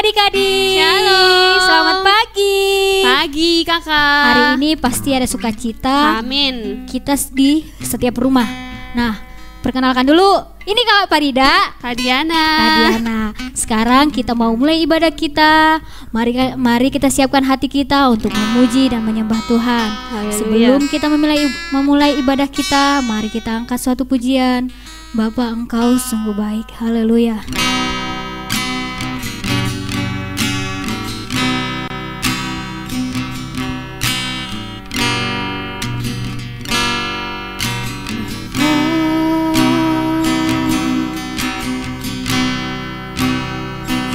adik-adik. Shalom. Selamat pagi. Pagi kakak. Hari ini pasti ada sukacita. Amin. Kita di setiap rumah. Nah, perkenalkan dulu. Ini Kak Farida, Kak Diana. Sekarang kita mau mulai ibadah kita. Mari kita siapkan hati kita untuk memuji dan menyembah Tuhan. Haleluya. Sebelum kita memulai ibadah kita, mari kita angkat suatu pujian. Bapa, Engkau sungguh baik. Haleluya.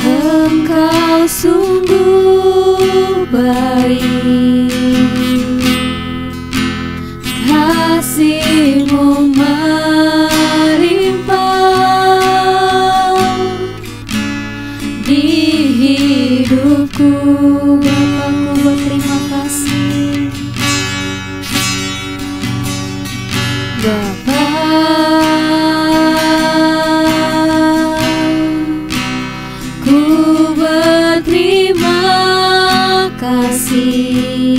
Engkau sungguh baik, kasih-Mu melimpah di hidupku. Bapa, ku berterima kasih. Bapa, ku berterima kasih.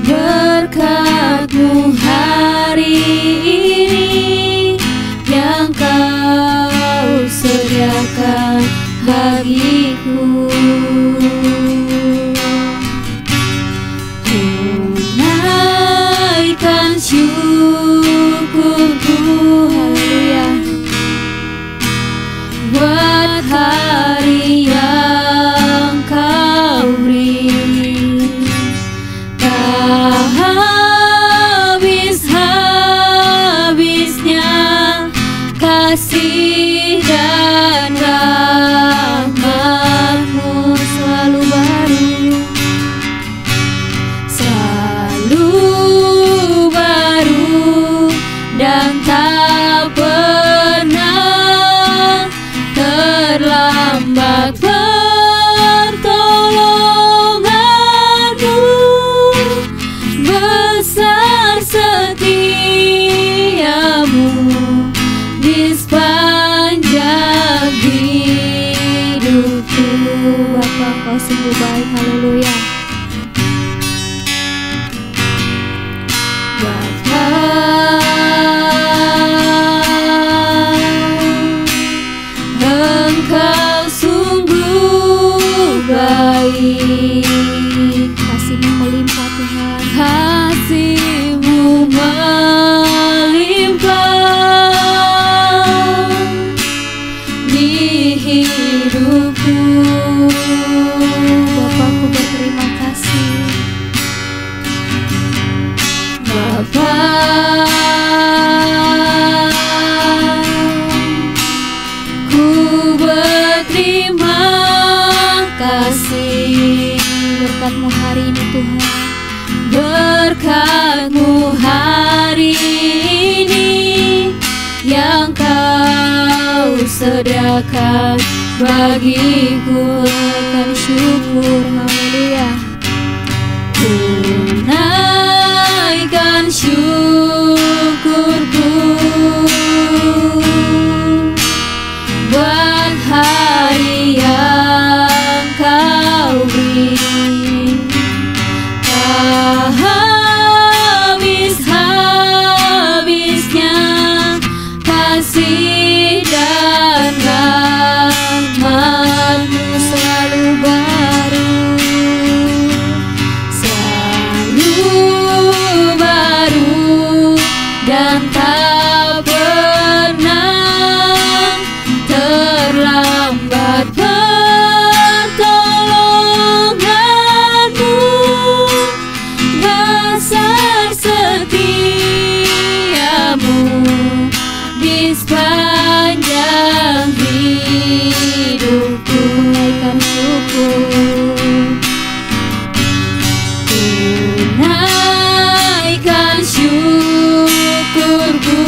Berkat-Mu hari ini yang Kau sediakan bagiku. Tunaikan syukurku, haleluya, buat hari yang Kau beri. Tak habis-habisnya kasih dan rahmat-Mu selalu baru, dan tak pernah terlambat pertolongan-Mu. Besar setia-Mu di sepanjang hidupku. Bapa, Engkau sungguh baik, haleluya. Bapa, Engkau sungguh baik, kasih-Mu melimpah Tuhan, kasih-Mu melimpah di hidupku. Bapakku berterima kasih. Bapa, ku berterima kasih. Berkat-Mu hari ini Tuhan, berkat-Mu hari ini yang Kau sediakan bagiku. Akan syukur, haleluya. Tunaikan syukurku buat hari yang Kau beri. Tak habis-habisnya kasih dan rahmat-Mu selalu baru, dan tak pernah terlambat pertolongan-Mu. Besar setia-Mu di sepanjang hidupku. Tunaikan syukur, tunaikan syukurku,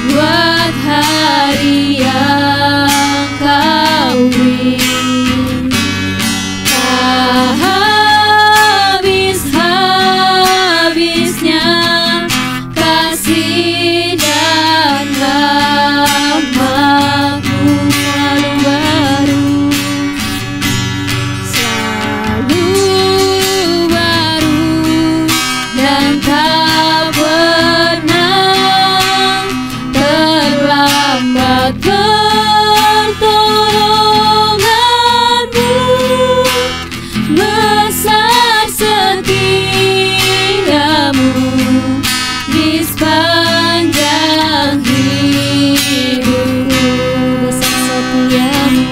buat hari yang Kau beri. Tak habis-habisnya kasih besar setiamu di sepanjang hidupku. Besar setiamu,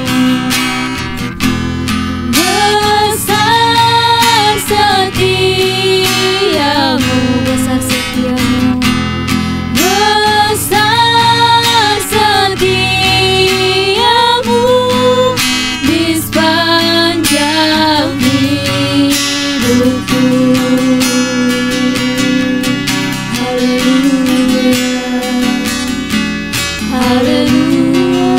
besar setiamu, besar setiamu, besar setiamu di sepanjang hidupku. Haleluya,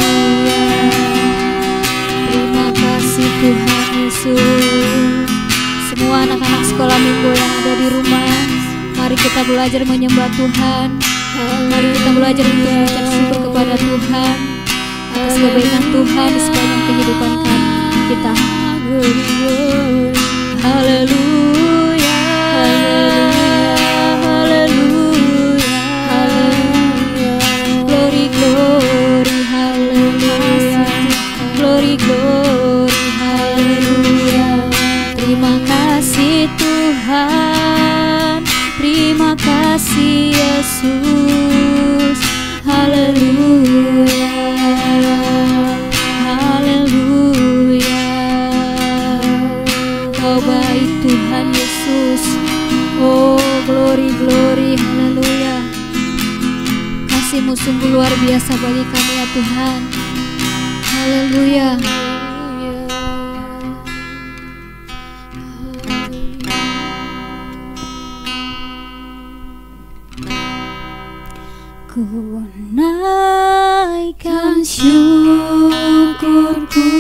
terima kasih Tuhan Yesus. Semua anak-anak sekolah minggu yang ada di rumah, mari kita belajar menyembah Tuhan. Mari kita belajar untuk mengucap syukur kepada Tuhan atas kebaikan Tuhan di sepanjang kehidupan kita. haleluya, Haleluya, glory, glory, haleluya, glory, glory, haleluya. Terima kasih Tuhan, terima kasih Yesus, haleluya, haleluya. Kau baik Tuhan Yesus, oh glory, glory, haleluya. Kasih-Mu sungguh luar biasa bagi kami ya Tuhan, haleluya. Ku naikkan syukurku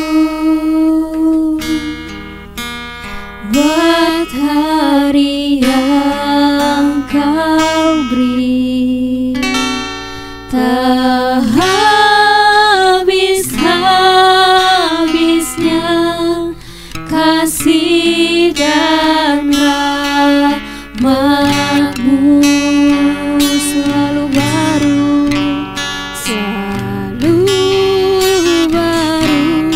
buat hari yang Kau beri, tak habis-habisnya kasih dan rahmat-Mu selalu baru, selalu baru,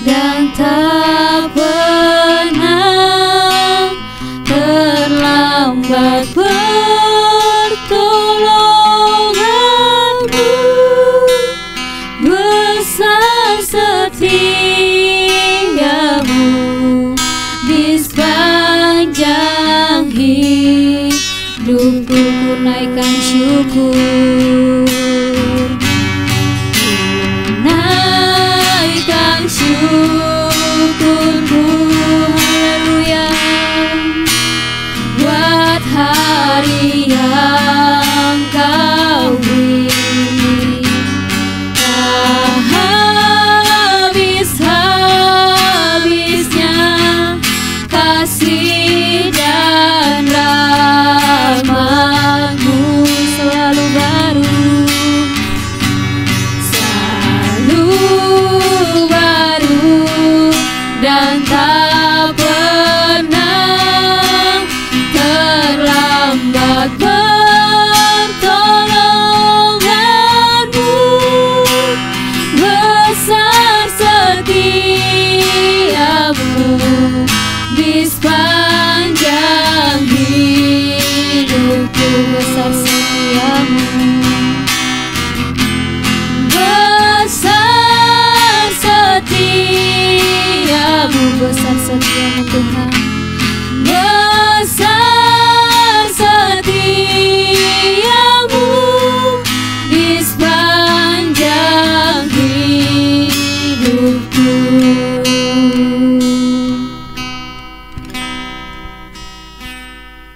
dan tak pernah terlambat pertolongan-Mu. Besar setiamu di sepanjang hidupku. Ku naikkan syukur, ku naikkan syukurku, haleluya, buat hari yang Kau beri, tak habis-habisnya kasih dan rahmat-Mu selalu baru, selalu baru, dan tak pernah terlambat pertolongan-Mu. Besar setiamu di sepanjang hidupku. Besar setiamu, besar setiamu, besar setiamu Tuhan, besar setiamu di sepanjang hidupku.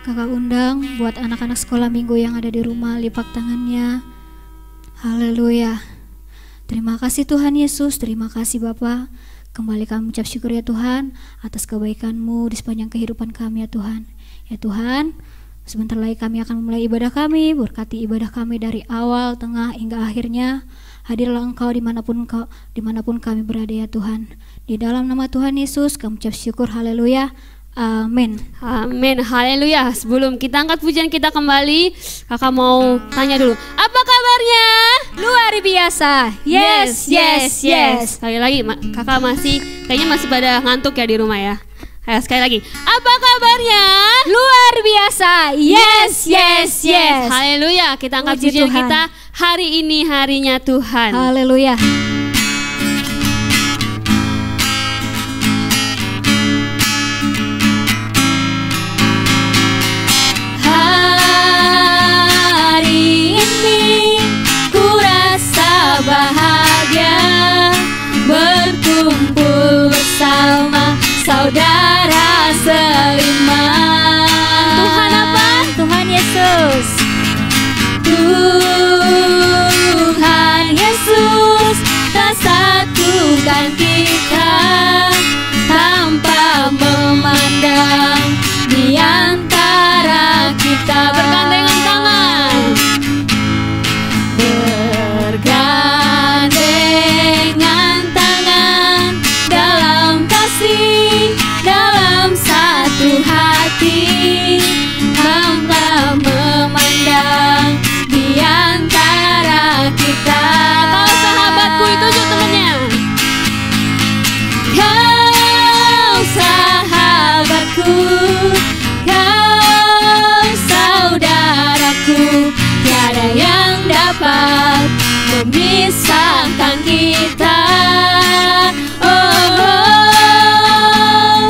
Kakak undang buat anak-anak sekolah minggu yang ada di rumah, lipat tangannya. Haleluya. Terima kasih Tuhan Yesus, terima kasih Bapa. Kembali kami ucap syukur ya Tuhan atas kebaikan-Mu di sepanjang kehidupan kami ya Tuhan. Ya Tuhan, sebentar lagi kami akan memulai ibadah kami. Berkati ibadah kami dari awal, tengah, hingga akhirnya. Hadirlah Engkau dimanapun kami berada ya Tuhan. Di dalam nama Tuhan Yesus kami ucap syukur, haleluya. Amin. Amin, haleluya. Sebelum kita angkat pujian kita kembali, kakak mau tanya dulu, apa kabarnya? Luar biasa. Yes. Sekali lagi, kakak kayaknya masih pada ngantuk ya di rumah ya. Ayo sekali lagi. Apa kabarnya? Luar biasa. Yes, yes, yes. Haleluya. Kita angkat Puji pujian Tuhan. kita. Hari ini harinya Tuhan. Haleluya. Hari ini ku rasa bahagia berkumpul bersama saudara seiman. Tuhan apa? Tuhan Yesus. Tuhan Yesus tak satukan kita tanpa memandang di antara kita. Bergandengan tangan, bergandengan tangan dalam kasih, dalam satu hati, tanpa memandang di antara kita. Kalau sahabatku itu temannya. Kau sahabatku, kau saudaraku, tiada yang dapat memisahkan kita. Oh,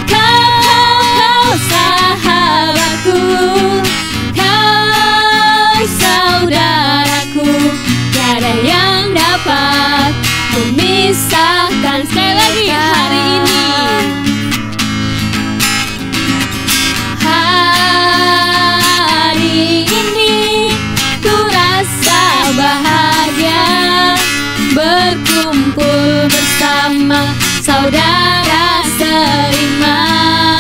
kau sahabatku, kau saudaraku, tiada yang dapat memisahkan. Sekali lagi, hari ini, hari ini ku rasa bahagia berkumpul bersama saudara seiman.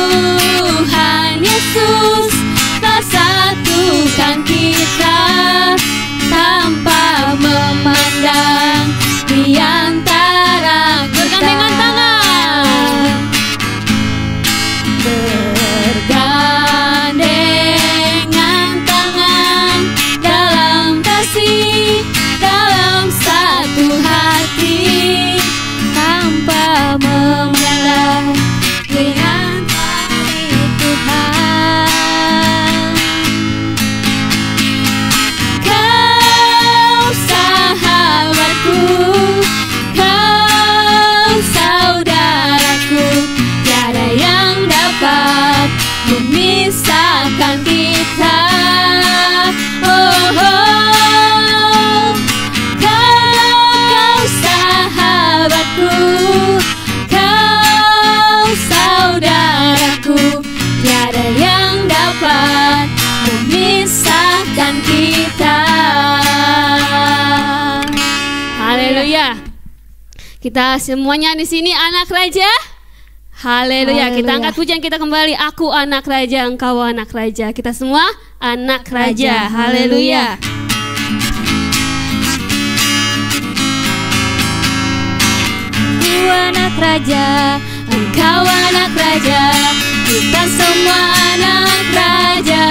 Tuhan Yesus tak satukan kita tanpa memandang di antara kita. Bergandengan tangan, bergandengan tangan dalam kasih, dalam satu hati, tanpa memandang di antara Tuhan. Kau sahabatku, kau saudaraku, tiada yang dapat memisahkan kita. Oh, oh. Kau sahabatku, kau saudaraku, tiada yang dapat memisahkan kita. Haleluya. Kita semuanya di sini anak raja. Haleluya. Kita Haleluya. angkat pujian kita kembali. Aku anak raja, engkau anak raja. Kita semua anak raja. Haleluya. Ku anak raja, Engkau anak raja, kita semua anak raja.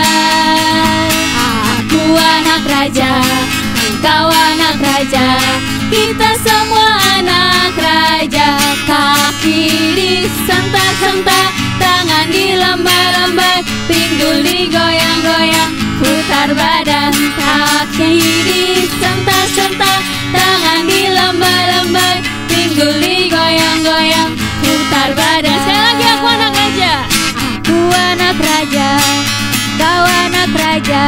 Aku anak raja, engkau anak raja, kita semua anak raja. Kaki disentak-sentak, tangan dilambai-lambai, pinggul digoyang-goyang, putar badan. Kaki disentak-sentak, tangan dilambai-lambai, pinggul digoyang-goyang, putar badan. Sekali lagi, aku anak raja. ku anak raja, kau anak raja,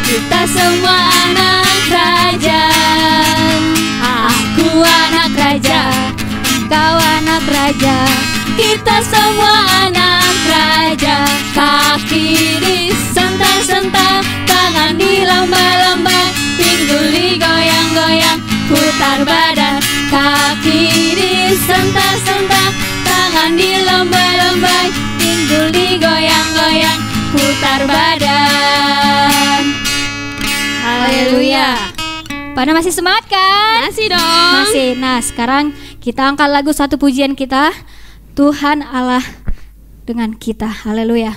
Kita semua anak raja. Aku anak raja, kau anak raja. kita semua anak raja. Kaki disentak-sentak, tangan dilambai-lambai, pinggul digoyang-goyang, putar badan. Kaki disentak-sentak, tangan dilambai-lambai, pinggul digoyang-goyang, putar badan. Haleluya. Pada masih semangat kan? Masih dong. Masih. Nah, sekarang kita angkat lagu satu pujian kita, Tuhan Allah dengan kita. Haleluya.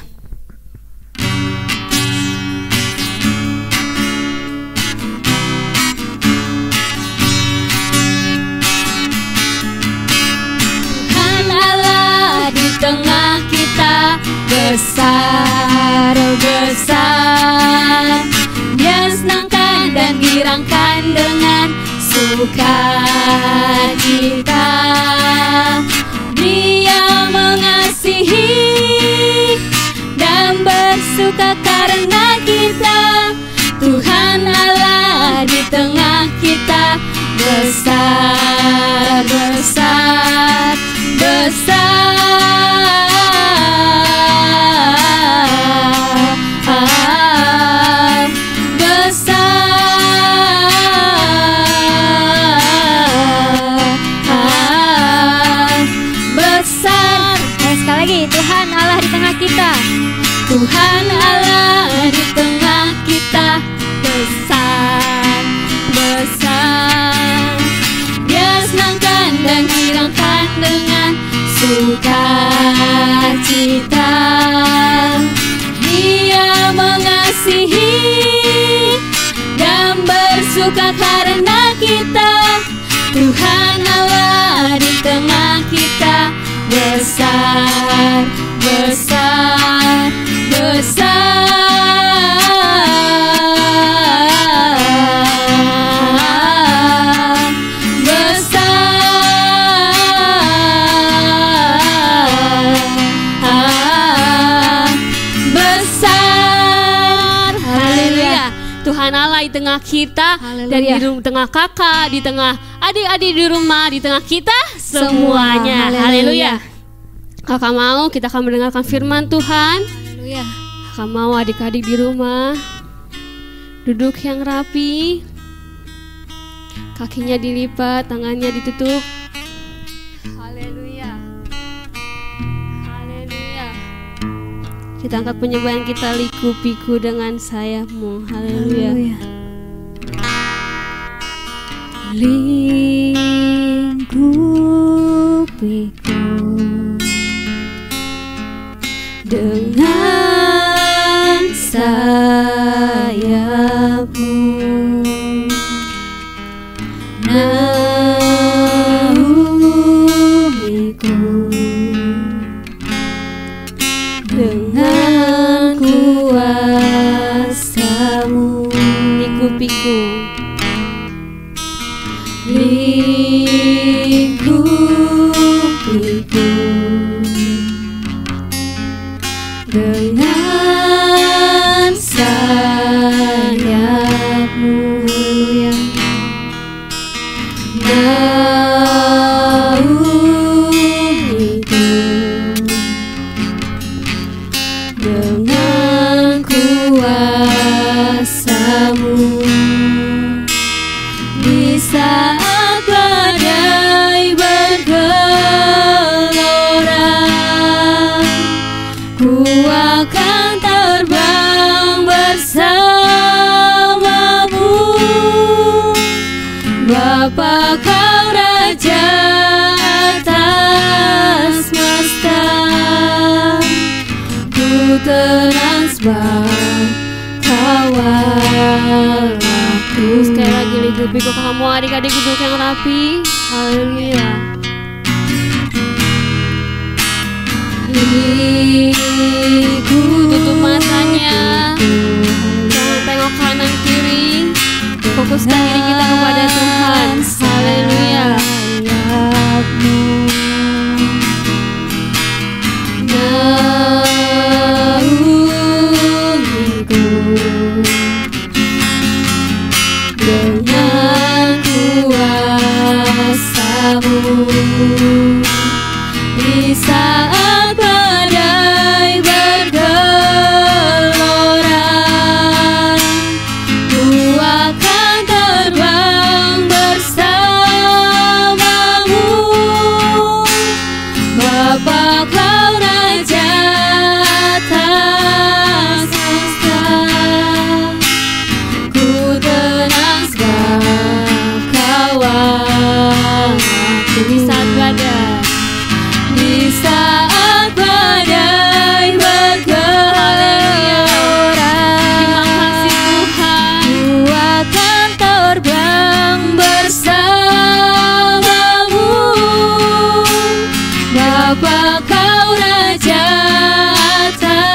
besar, besar. Dia senangkan dan girangkan dengan sukacita. Dia mengasihi dan bersuka karena kita. Tuhan Allah di tengah kita, besar, besar, besar. Tuhan Allah di tengah kita. Tuhan Allah di tengah kita, besar, besar. Dia senangkan dan girangkan dengan sukacita. Dia mengasihi dan bersuka karena kita. Tuhan Allah di tengah kita, besar, besar, besar. Besar, haleluya. Tuhan Allah di tengah kita, Haleluya. dan di tengah kakak, di tengah adik-adik di rumah, di tengah kita semuanya. Haleluya. Kakak mau kita akan mendengarkan firman Tuhan. Haleluya. Kakak mau adik-adik di rumah duduk yang rapi, kakinya dilipat, tangannya ditutup. Haleluya. Haleluya. Kita angkat penyembahan kita, liku-piku dengan sayapmu. Haleluya. Lingkupiku dengan sayapmu, naungiku dengan kuasamu. Liku-piku, lingkupiku dengan sayapmu, naungiku dengan kuasamu. Di saat badai bergelora, ku akan terbang bersamamu. Bapa, kau Raja atas semesta, ku tenang sebab kau Allahku. Sekali lagi liku-piku, kamu adik-adik duduk yang rapi. Haleluya. Liku, tutup matanya, jangan tengok kanan kiri, fokuskan diri kita kepada Tuhan. Haleluya. Naungiku dengan kuasamu. Di saat badai bergelora, ku akan terbang bersamamu. Bapa, kau Raja atas semesta, ku tenang sebab kau Allahku. Di saat badai, di saat badai bergelora, terima kasih Tuhan, ku akan terbang bersamamu. Bapa, kau Raja atas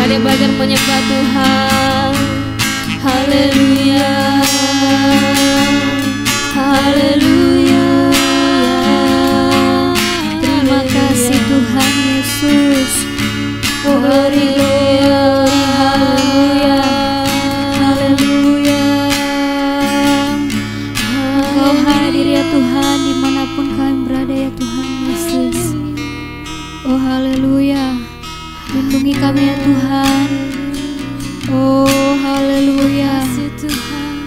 Mari belajar menyembah Tuhan. Haleluya, haleluya. Terima kasih Tuhan Yesus. Oh haleluya, haleluya, haleluya. Kau hadir ya Tuhan dimanapun kami berada ya Tuhan Yesus. Oh haleluya, lindungi kami ya Tuhan. Oh haleluya,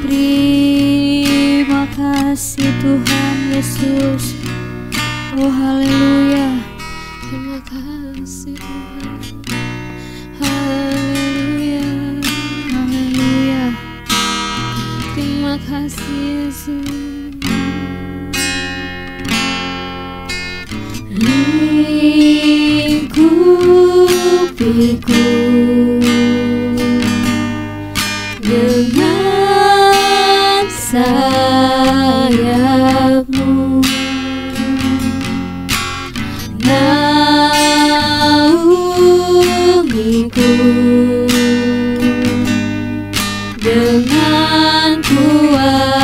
terima kasih Tuhan Yesus. Oh haleluya, Terima kasih Tuhan. Haleluya, haleluya. terima kasih Yesus. Lingkupiku dengan sayapmu, naungiku dengan kuasa-Mu.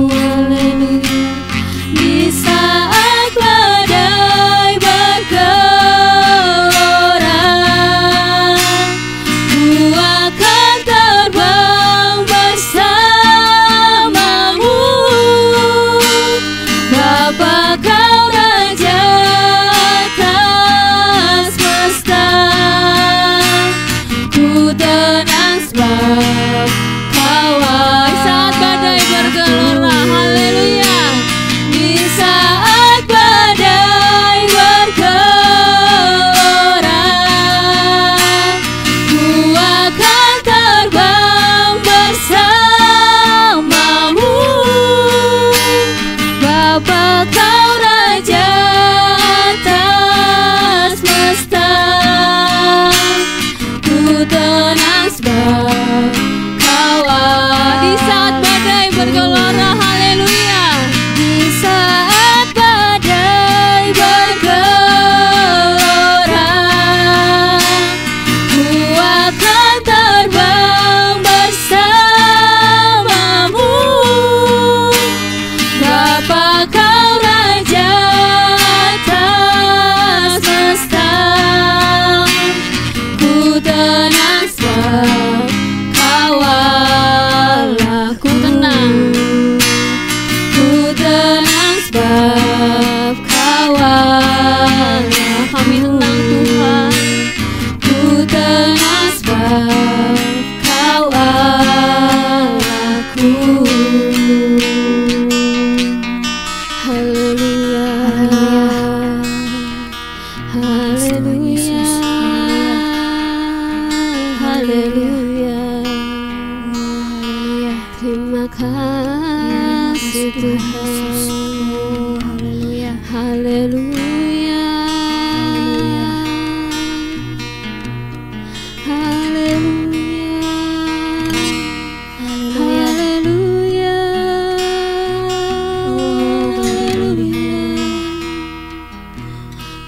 Haleluya. Di saat badai bergelora, ku akan terbang bersama-Mu. Bapa, Kau Raja atas semesta, ku tenang sebab Kau di saat badai bergelora. Haleluya. Di saat badai bergelora, ku akan terbang bersama-Mu. Bapa, Kau Raja atas semesta, ku tenang sebab Kau di saat badai bergelora. Haleluya. Di saat badai bergelora, ku akan terbang bersama-Mu. Bapa, Kau Raja atas semesta, ku tenang sebab Kau Allah. Ku tenang sebab Kau Allah. Kami tenang Tuhan. Ku tenang sebab Kau Allahku. Haleluya, haleluya, haleluya. Terima kasih Tuhan. Haleluya. Haleluya, haleluya, haleluya, haleluya.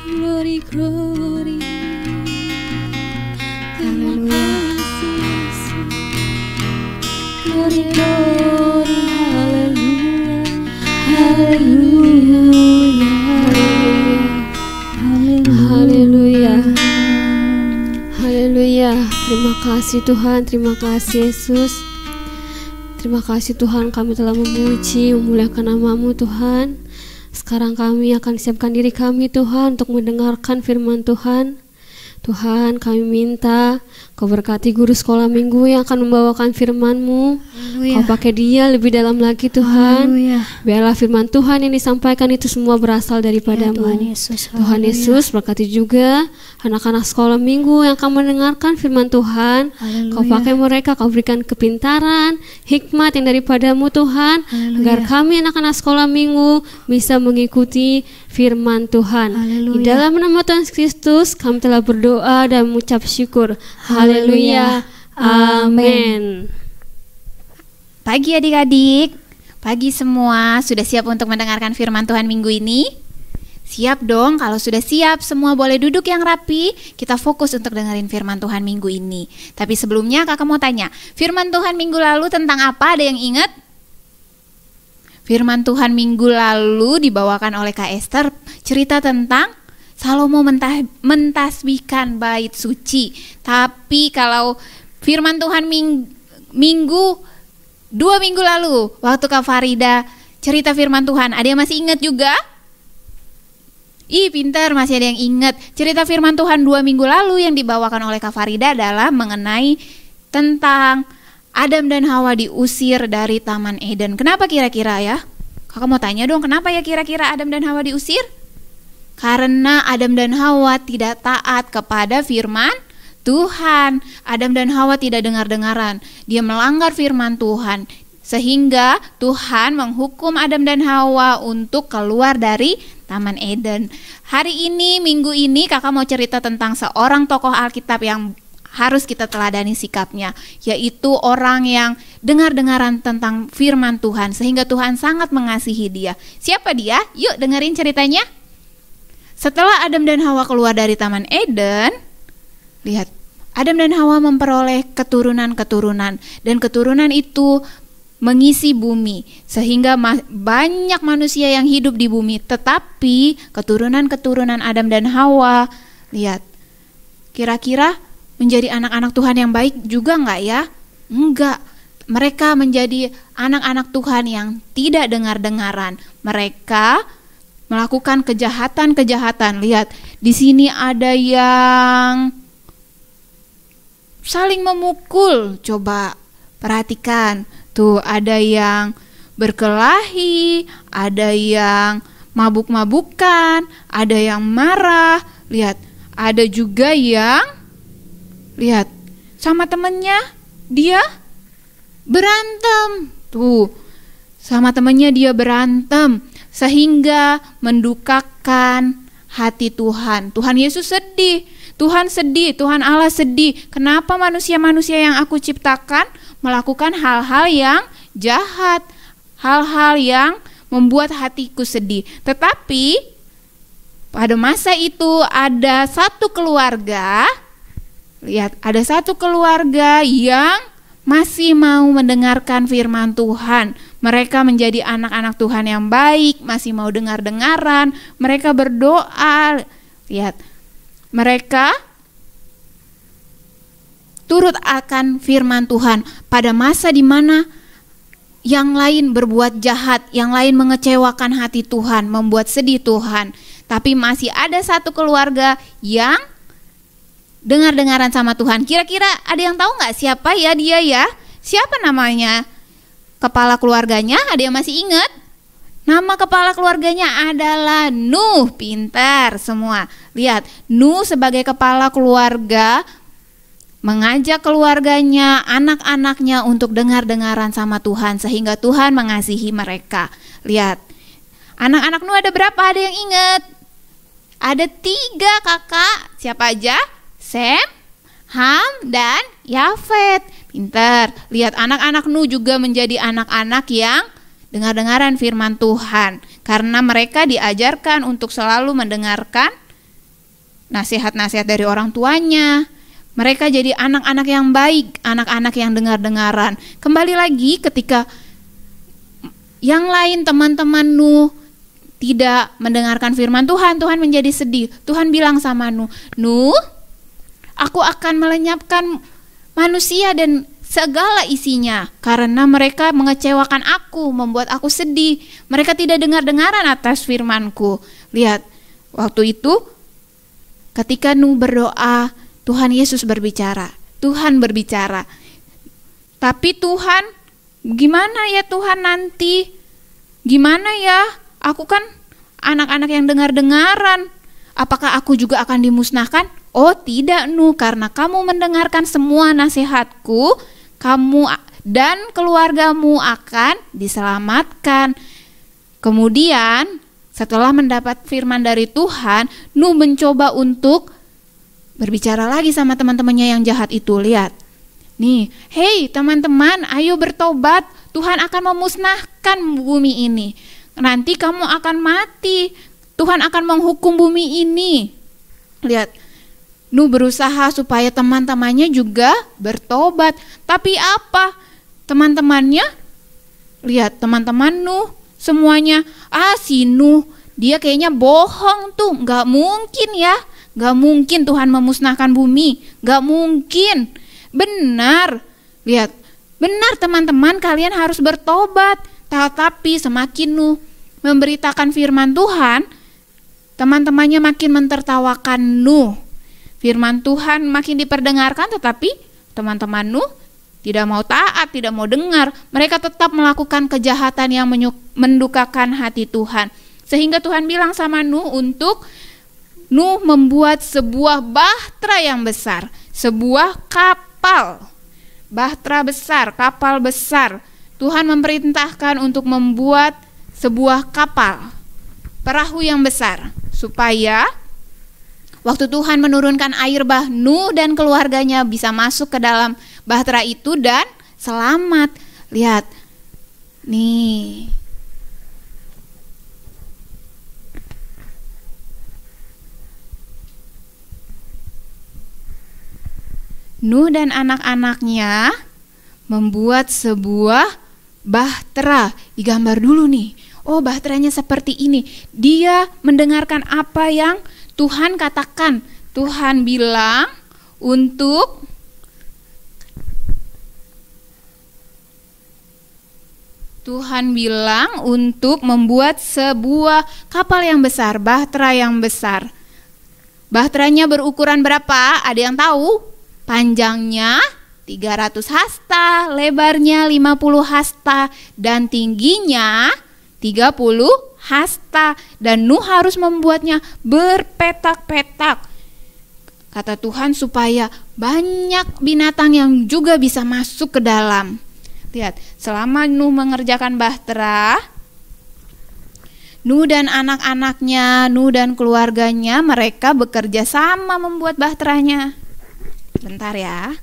Glory, glory. Terima kasih Yesus. Glory, glory, haleluya, haleluya, haleluya, haleluya. Terima kasih Tuhan, terima kasih Yesus. Terima kasih Tuhan, kami telah memuji, memuliakan nama-Mu Tuhan. Sekarang kami akan siapkan diri kami Tuhan untuk mendengarkan firman Tuhan. Tuhan, kami minta Kau berkati guru sekolah minggu yang akan membawakan firman-Mu. Kau pakai dia lebih dalam lagi Tuhan. Biarlah firman Tuhan yang disampaikan itu semua berasal daripada-Mu. Tuhan Yesus berkati juga anak-anak sekolah minggu yang akan mendengarkan firman Tuhan. Kau pakai mereka, Kau berikan kepintaran, hikmat yang daripada-Mu Tuhan. Agar kami anak-anak sekolah minggu bisa mengikuti firman Tuhan. Di dalam nama Tuhan Kristus kami telah berdoa dan mengucap syukur. Haleluya. Amin. Pagi adik-adik, pagi semua, sudah siap untuk mendengarkan firman Tuhan minggu ini? Siap dong, kalau sudah siap semua boleh duduk yang rapi. Kita fokus untuk dengerin firman Tuhan minggu ini. Tapi sebelumnya kakak mau tanya, firman Tuhan minggu lalu tentang apa? Ada yang ingat? Firman Tuhan minggu lalu dibawakan oleh Kak Esther, cerita tentang Salomo mentasbihkan bait suci. Tapi kalau firman Tuhan dua minggu lalu, waktu Kak Farida cerita firman Tuhan, ada yang masih ingat juga? Ih, pintar, masih ada yang ingat. Cerita firman Tuhan 2 minggu lalu yang dibawakan oleh Kak Farida adalah mengenai tentang Adam dan Hawa diusir dari Taman Eden. Kenapa kira-kira ya? Kakak mau tanya dong, kenapa ya kira-kira Adam dan Hawa diusir? Karena Adam dan Hawa tidak taat kepada firman Tuhan. Adam dan Hawa tidak dengar-dengaran. Dia melanggar firman Tuhan. Sehingga Tuhan menghukum Adam dan Hawa untuk keluar dari Taman Eden. Hari ini, minggu ini kakak mau cerita tentang seorang tokoh Alkitab yang harus kita teladani sikapnya, yaitu orang yang dengar-dengaran tentang firman Tuhan sehingga Tuhan sangat mengasihi dia. Siapa dia? Yuk dengerin ceritanya. Setelah Adam dan Hawa keluar dari Taman Eden, lihat, Adam dan Hawa memperoleh keturunan-keturunan, dan keturunan itu mengisi bumi sehingga banyak manusia yang hidup di bumi. Tetapi keturunan-keturunan Adam dan Hawa, lihat, kira-kira menjadi anak-anak Tuhan yang baik juga enggak ya? Enggak. Mereka menjadi anak-anak Tuhan yang tidak dengar-dengaran. Mereka melakukan kejahatan-kejahatan. Lihat, di sini ada yang saling memukul. Coba perhatikan. Tuh, ada yang berkelahi, ada yang mabuk-mabukan, ada yang marah. Lihat, ada juga yang lihat sama temennya dia berantem. Tuh, sama temennya dia berantem sehingga mendukakan hati Tuhan. Tuhan Yesus sedih. Tuhan sedih, Tuhan Allah sedih. Kenapa manusia-manusia yang aku ciptakan melakukan hal-hal yang jahat, hal-hal yang membuat hatiku sedih. Tetapi pada masa itu ada satu keluarga, lihat, ada satu keluarga yang masih mau mendengarkan firman Tuhan. Mereka menjadi anak-anak Tuhan yang baik, masih mau dengar-dengaran. Mereka berdoa. Lihat, mereka turut akan firman Tuhan pada masa di mana yang lain berbuat jahat, yang lain mengecewakan hati Tuhan, membuat sedih Tuhan. Tapi masih ada satu keluarga yang dengar-dengaran sama Tuhan. Kira-kira ada yang tahu nggak siapa ya dia ya? Siapa namanya? Kepala keluarganya, ada yang masih ingat? Nama kepala keluarganya adalah Nuh. Pintar semua. Lihat, Nuh sebagai kepala keluarga mengajak keluarganya, anak-anaknya untuk dengar-dengaran sama Tuhan sehingga Tuhan mengasihi mereka. Lihat, anak-anak Nuh ada berapa? Ada yang ingat? Ada 3 kakak. Siapa aja? Sem, Ham, dan Yafet. Pintar. Lihat, anak-anak Nuh juga menjadi anak-anak yang dengar-dengaran firman Tuhan karena mereka diajarkan untuk selalu mendengarkan nasihat-nasihat dari orang tuanya. Mereka jadi anak-anak yang baik, anak-anak yang dengar-dengaran. Kembali lagi ketika yang lain teman-teman Nuh tidak mendengarkan firman Tuhan, Tuhan menjadi sedih. Tuhan bilang sama Nuh, Nuh, aku akan melenyapkan manusia dan segala isinya karena mereka mengecewakan aku, membuat aku sedih. Mereka tidak dengar-dengaran atas firmanku. Lihat, waktu itu ketika Nuh berdoa, Tuhan Yesus berbicara. Tuhan berbicara. Tapi Tuhan, gimana ya Tuhan nanti? Gimana ya? Aku kan anak-anak yang dengar-dengaran. Apakah aku juga akan dimusnahkan? Oh tidak Nuh, karena kamu mendengarkan semua nasihatku, kamu dan keluargamu akan diselamatkan. Kemudian setelah mendapat firman dari Tuhan, Nuh mencoba untuk berbicara lagi sama teman-temannya yang jahat itu. Lihat, nih, hei teman-teman, ayo bertobat. Tuhan akan memusnahkan bumi ini. Nanti kamu akan mati. Tuhan akan menghukum bumi ini. Lihat, Nuh berusaha supaya teman-temannya juga bertobat. Tapi apa? Teman-temannya, lihat teman-teman Nuh semuanya, si Nuh dia kayaknya bohong tuh, gak mungkin ya, gak mungkin Tuhan memusnahkan bumi, gak mungkin. Benar, lihat, benar teman-teman, kalian harus bertobat. Tetapi semakin Nuh memberitakan firman Tuhan, teman-temannya makin mentertawakan Nuh. Firman Tuhan makin diperdengarkan, tetapi teman-teman Nuh tidak mau taat, tidak mau dengar. Mereka tetap melakukan kejahatan yang mendukakan hati Tuhan. Sehingga Tuhan bilang sama Nuh untuk Nuh membuat sebuah bahtera yang besar, sebuah kapal. Bahtera besar, kapal besar. Tuhan memerintahkan untuk membuat sebuah kapal, perahu yang besar, supaya waktu Tuhan menurunkan air bah, Nuh dan keluarganya bisa masuk ke dalam bahtera itu dan selamat. Lihat, nih. Nuh dan anak-anaknya membuat sebuah bahtera. Digambar dulu nih. Oh, bahteranya seperti ini. Dia mendengarkan apa yang Tuhan katakan. Tuhan bilang untuk membuat sebuah kapal yang besar, bahtera yang besar. Bahteranya berukuran berapa? Ada yang tahu? Panjangnya 300 hasta, lebarnya 50 hasta, dan tingginya 30 hasta. Dan Nuh harus membuatnya berpetak-petak, kata Tuhan, supaya banyak binatang yang juga bisa masuk ke dalam. Lihat, selama Nuh mengerjakan bahtera, Nuh dan anak-anaknya, Nuh dan keluarganya, mereka bekerja sama membuat bahteranya. Bentar ya.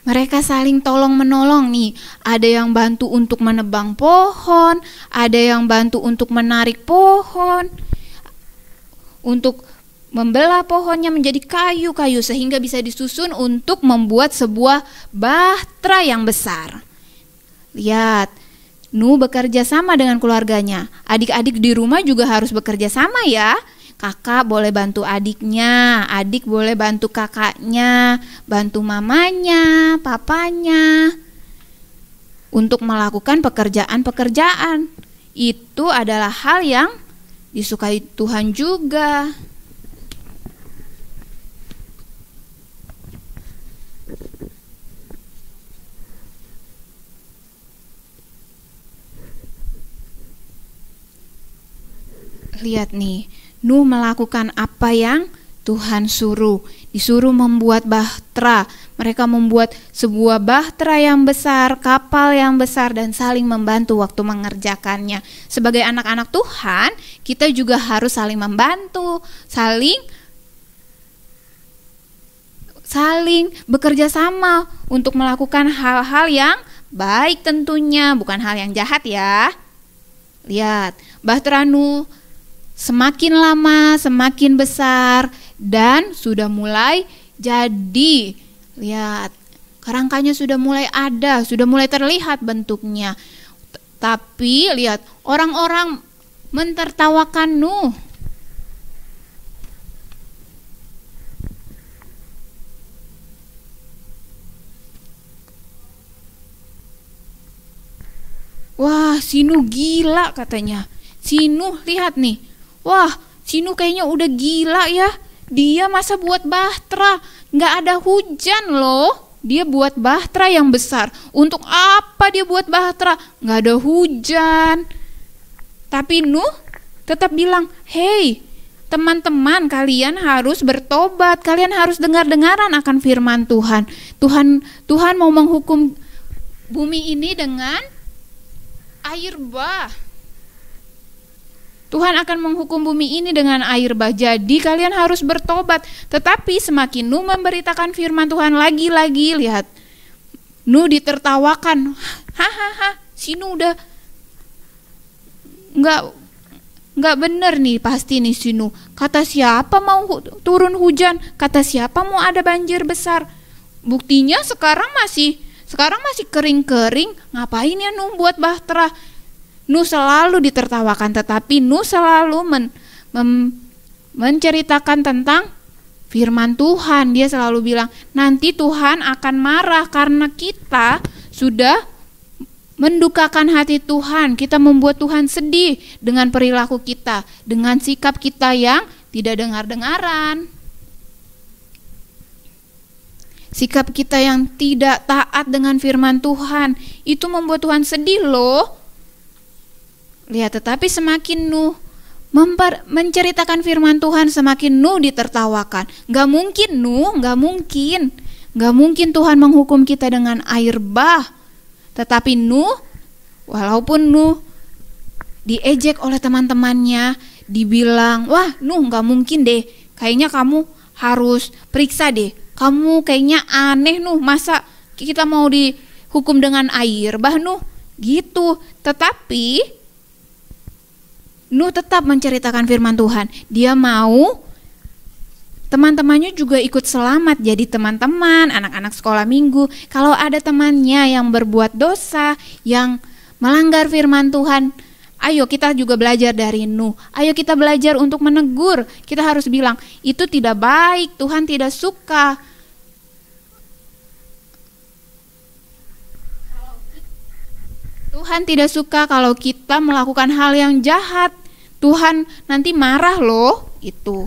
Mereka saling tolong-menolong nih. Ada yang bantu untuk menebang pohon, ada yang bantu untuk menarik pohon, untuk membelah pohonnya menjadi kayu-kayu sehingga bisa disusun untuk membuat sebuah bahtera yang besar. Lihat, Nuh bekerja sama dengan keluarganya. Adik-adik di rumah juga harus bekerja sama ya. Kakak boleh bantu adiknya, adik boleh bantu kakaknya, bantu mamanya, papanya untuk melakukan pekerjaan-pekerjaan. Itu adalah hal yang disukai Tuhan juga. Lihat nih, Nuh melakukan apa yang Tuhan suruh. Disuruh membuat bahtera. Mereka membuat sebuah bahtera yang besar, kapal yang besar, dan saling membantu waktu mengerjakannya. Sebagai anak-anak Tuhan, kita juga harus saling membantu, saling bekerja sama untuk melakukan hal-hal yang baik tentunya, bukan hal yang jahat ya. Lihat, bahtera Nuh semakin lama semakin besar dan sudah mulai jadi. Lihat, kerangkanya sudah mulai ada, sudah mulai terlihat bentuknya. Tapi lihat, orang-orang mentertawakan Nuh. Wah, si Nuh gila katanya. Si Nuh lihat nih. Wah, si Nuh kayaknya udah gila ya. Dia masa buat bahtera, nggak ada hujan loh. Dia buat bahtera yang besar. Untuk apa dia buat bahtera? Nggak ada hujan. Tapi Nuh tetap bilang, hei teman-teman, kalian harus bertobat. Kalian harus dengar-dengaran akan firman Tuhan. Tuhan mau menghukum bumi ini dengan air bah. Tuhan akan menghukum bumi ini dengan air bah. Jadi kalian harus bertobat. Tetapi semakin Nuh memberitakan firman Tuhan lagi-lagi, lihat, Nuh ditertawakan. Hahaha, si Nuh udah nggak bener nih pasti nih si Nuh. Kata siapa mau turun hujan? Kata siapa mau ada banjir besar? Buktinya sekarang masih kering-kering. Ngapain ya Nuh buat bahtera? Nuh selalu ditertawakan, tetapi Nuh selalu menceritakan tentang firman Tuhan. Dia selalu bilang, nanti Tuhan akan marah karena kita sudah mendukakan hati Tuhan. Kita membuat Tuhan sedih dengan perilaku kita, dengan sikap kita yang tidak dengar-dengaran. Sikap kita yang tidak taat dengan firman Tuhan, itu membuat Tuhan sedih loh. Lihat, tetapi semakin Nuh menceritakan firman Tuhan, semakin Nuh ditertawakan. Gak mungkin Tuhan menghukum kita dengan air bah. Tetapi Nuh, walaupun Nuh diejek oleh teman-temannya, dibilang, wah Nuh gak mungkin deh, kayaknya kamu harus periksa deh, kamu kayaknya aneh Nuh, masa kita mau dihukum dengan air bah Nuh, gitu. Tetapi Nuh tetap menceritakan firman Tuhan. Dia mau teman-temannya juga ikut selamat. Jadi teman-teman, anak-anak sekolah minggu, kalau ada temannya yang berbuat dosa, yang melanggar firman Tuhan, ayo kita juga belajar dari Nuh. Ayo kita belajar untuk menegur. Kita harus bilang, itu tidak baik, Tuhan tidak suka. Tuhan tidak suka kalau kita melakukan hal yang jahat. Tuhan nanti marah loh, itu.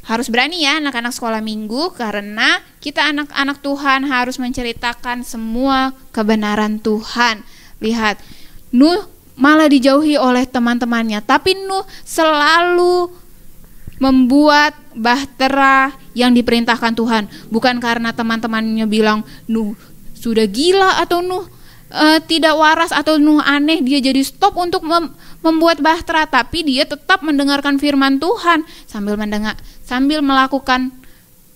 Harus berani ya anak-anak sekolah minggu, karena kita anak-anak Tuhan harus menceritakan semua kebenaran Tuhan. Lihat, Nuh malah dijauhi oleh teman-temannya, tapi Nuh selalu membuat bahtera yang diperintahkan Tuhan. Bukan karena teman-temannya bilang Nuh sudah gila atau Nuh tidak waras atau Nuh aneh, dia jadi stop untuk membuat bahtera, tapi dia tetap mendengarkan firman Tuhan sambil melakukan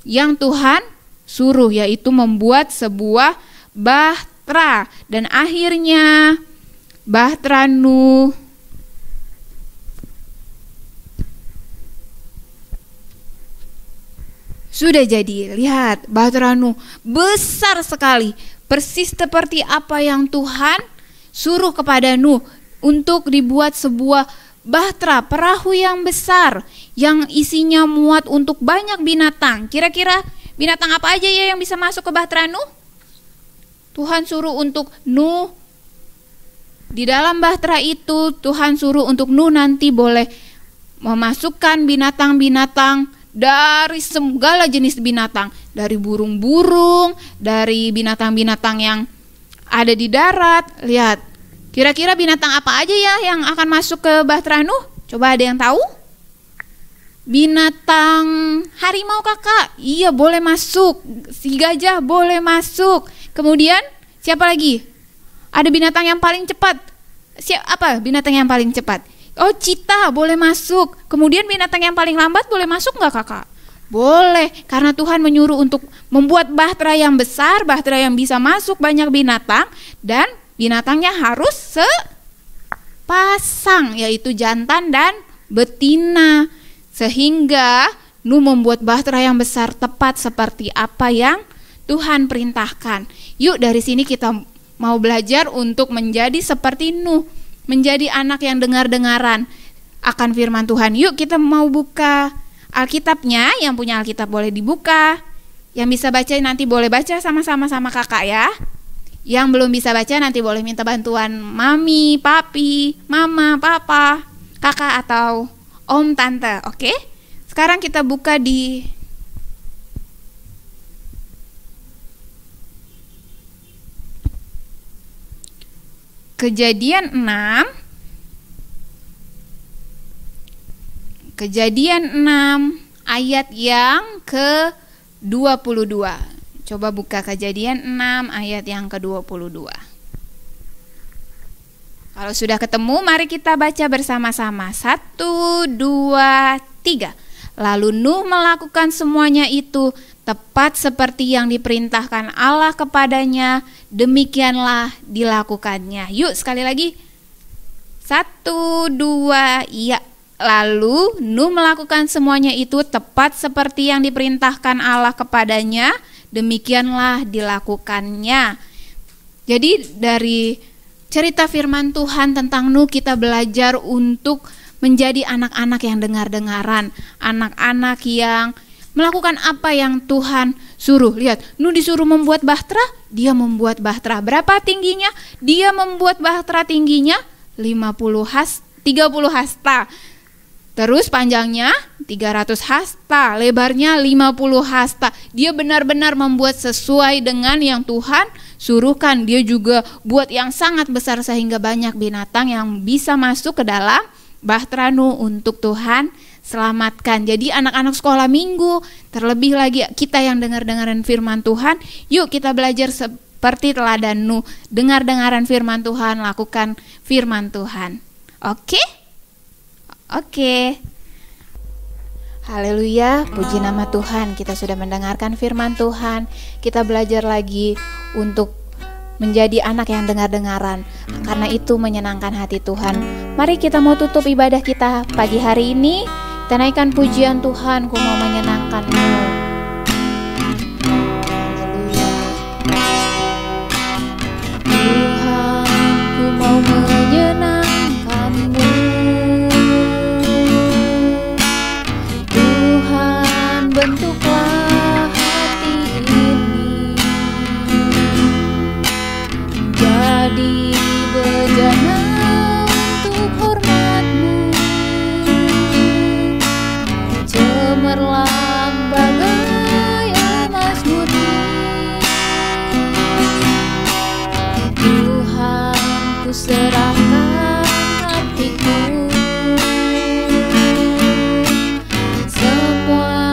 yang Tuhan suruh, yaitu membuat sebuah bahtera. Dan akhirnya bahtera Nuh sudah jadi. Lihat, bahtera Nuh besar sekali, persis seperti apa yang Tuhan suruh kepada Nuh, untuk dibuat sebuah bahtera, perahu yang besar yang isinya muat untuk banyak binatang. Kira-kira binatang apa aja ya yang bisa masuk ke bahtera Nuh? Tuhan suruh untuk Nuh, di dalam bahtera itu Tuhan suruh untuk Nuh nanti boleh memasukkan binatang-binatang dari segala jenis binatang, dari burung-burung, dari binatang-binatang yang ada di darat. Lihat, kira-kira binatang apa aja ya yang akan masuk ke bahtera Nuh? Coba ada yang tahu? Binatang harimau kakak, iya boleh masuk. Si gajah boleh masuk. Kemudian siapa lagi? Ada binatang yang paling cepat. Apa binatang yang paling cepat? Oh, cheetah boleh masuk. Kemudian binatang yang paling lambat boleh masuk nggak kakak? Boleh, karena Tuhan menyuruh untuk membuat bahtera yang besar, bahtera yang bisa masuk banyak binatang, dan binatangnya harus sepasang, yaitu jantan dan betina. Sehingga Nuh membuat bahtera yang besar tepat seperti apa yang Tuhan perintahkan. Yuk, dari sini kita mau belajar untuk menjadi seperti Nuh, menjadi anak yang dengar-dengaran akan firman Tuhan. Yuk kita mau buka Alkitabnya. Yang punya Alkitab boleh dibuka. Yang bisa baca nanti boleh baca sama-sama sama kakak ya. Yang belum bisa baca nanti boleh minta bantuan mami, papi, mama, papa, kakak atau om, tante. Oke? Sekarang kita buka di Kejadian 6 ayat yang ke-22. Coba buka Kejadian 6 ayat yang ke-22. Kalau sudah ketemu, mari kita baca bersama-sama. 1, 2, 3. Lalu Nuh melakukan semuanya itu tepat seperti yang diperintahkan Allah kepadanya, demikianlah dilakukannya. Yuk sekali lagi. 1, 2, iya. Lalu Nuh melakukan semuanya itu tepat seperti yang diperintahkan Allah kepadanya, demikianlah dilakukannya. Jadi dari cerita firman Tuhan tentang Nuh kita belajar untuk menjadi anak-anak yang dengar-dengaran, anak-anak yang melakukan apa yang Tuhan suruh. Lihat, Nuh disuruh membuat bahtera, dia membuat bahtera. Berapa tingginya? Dia membuat bahtera tingginya 30 hasta. Terus panjangnya 300 hasta, lebarnya 50 hasta. Dia benar-benar membuat sesuai dengan yang Tuhan suruhkan. Dia juga buat yang sangat besar sehingga banyak binatang yang bisa masuk ke dalam bahtera Nuh untuk Tuhan selamatkan. Jadi anak-anak sekolah minggu, terlebih lagi kita yang dengar-dengaran firman Tuhan, yuk kita belajar seperti teladan Nuh. Dengar-dengaran firman Tuhan, lakukan firman Tuhan. Oke? Oke. Haleluya, puji nama Tuhan. Kita sudah mendengarkan firman Tuhan. Kita belajar lagi untuk menjadi anak yang dengar-dengaran, karena itu menyenangkan hati Tuhan. Mari kita mau tutup ibadah kita pagi hari ini. Kita naikkan pujian Tuhan, ku mau menyenangkan-Mu. Haleluya. Tuhan, ku mau menyenangkan-Mu. Tuhan, bentuklah hati ini jadi bejana untuk hormat-Mu, cemerlang bagai emas murni. Tuhan, ku serahkan hatiku, semua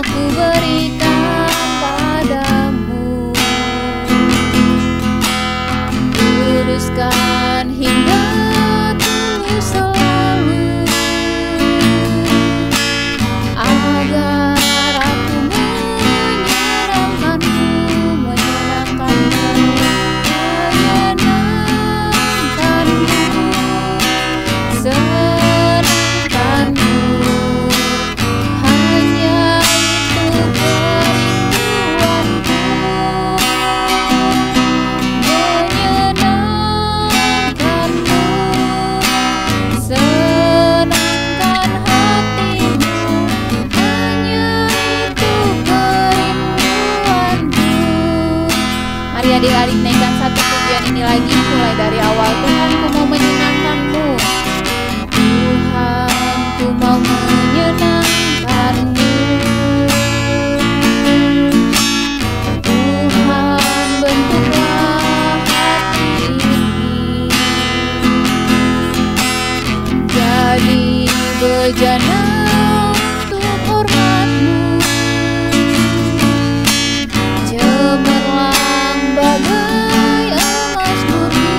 ku berikan padamu. Kuduskan hingga tulus selalu, agar aku menyenangkan-Mu, menyenangkan-Mu, menyenangkan-Mu, senangkan-Mu. Hanya itu kerinduanku, menyenangkan-Mu, senangkan hatimu. Hanya itu kerinduanku. Mari adik-adik naikkan satu pujian ini lagi, mulai dari awal. Tuhan, ku mau menyenangkan-Mu. Tuhan, ku mau menyenangkan-Mu. Tuhan, bentuklah hati ini jadi bejana untuk hormat-Mu, cemerlang bagai emas murni.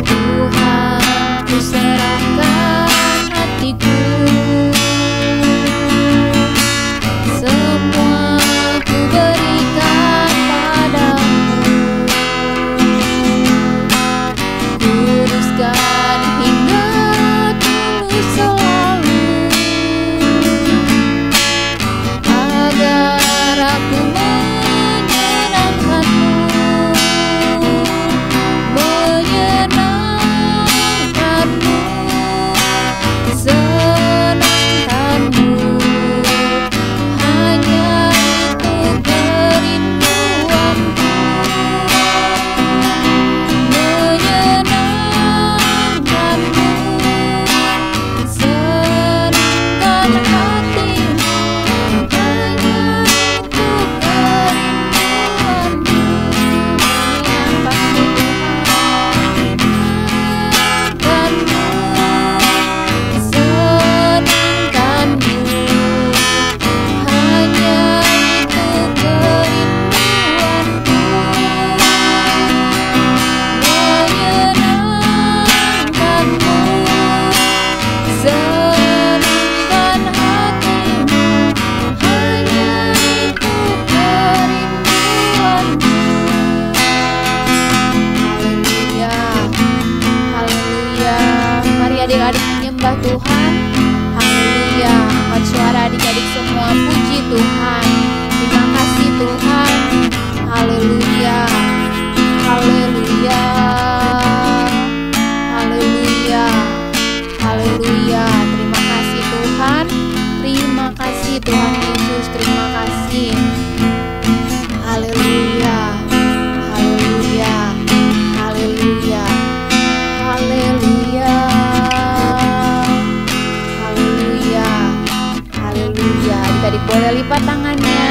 Tuhan, ku serahkan hatiku, semua ku berikan padamu. Kuduskan hingga tulus selalu, agar aku menyenangkan-Mu, menyenangkan-Mu, senangkan-Mu. Hanya itu kerinduanku, menyenangkan-Mu, senangkan hatimu. Hanya itu Yesus, terima kasih. Haleluya, haleluya, haleluya, haleluya, haleluya, haleluya. Adik-adik boleh lipat tangannya,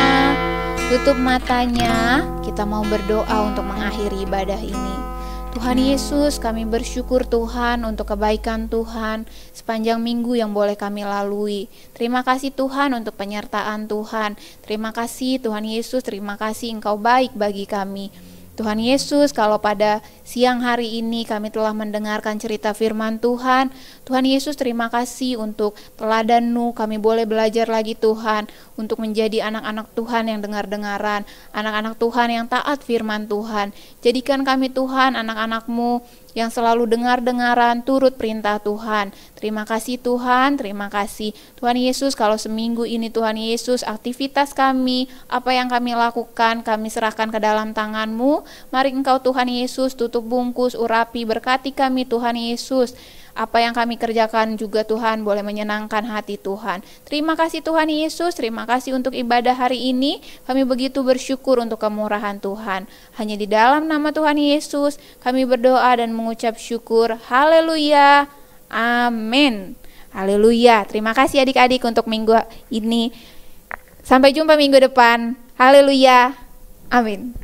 tutup matanya. Kita mau berdoa untuk mengakhiri ibadah ini. Tuhan Yesus, kami bersyukur Tuhan untuk kebaikan Tuhan sepanjang minggu yang boleh kami lalui. Terima kasih Tuhan untuk penyertaan Tuhan. Terima kasih Tuhan Yesus, terima kasih Engkau baik bagi kami. Tuhan Yesus, kalau pada siang hari ini kami telah mendengarkan cerita firman Tuhan, Tuhan Yesus terima kasih untuk teladan-Nu, kami boleh belajar lagi Tuhan, untuk menjadi anak-anak Tuhan yang dengar-dengaran, anak-anak Tuhan yang taat firman Tuhan. Jadikan kami Tuhan, anak-anak-Mu yang selalu dengar-dengaran, turut perintah Tuhan. Terima kasih Tuhan, terima kasih. Tuhan Yesus, kalau seminggu ini Tuhan Yesus, aktivitas kami, apa yang kami lakukan, kami serahkan ke dalam tangan-Mu. Mari Engkau Tuhan Yesus, tutup bungkus, urapi, berkati kami Tuhan Yesus. Apa yang kami kerjakan juga Tuhan boleh menyenangkan hati Tuhan. Terima kasih Tuhan Yesus, terima kasih untuk ibadah hari ini. Kami begitu bersyukur untuk kemurahan Tuhan. Hanya di dalam nama Tuhan Yesus kami berdoa dan mengucap syukur. Haleluya, amin. Haleluya. Terima kasih adik-adik untuk minggu ini. Sampai jumpa minggu depan. Haleluya, amin.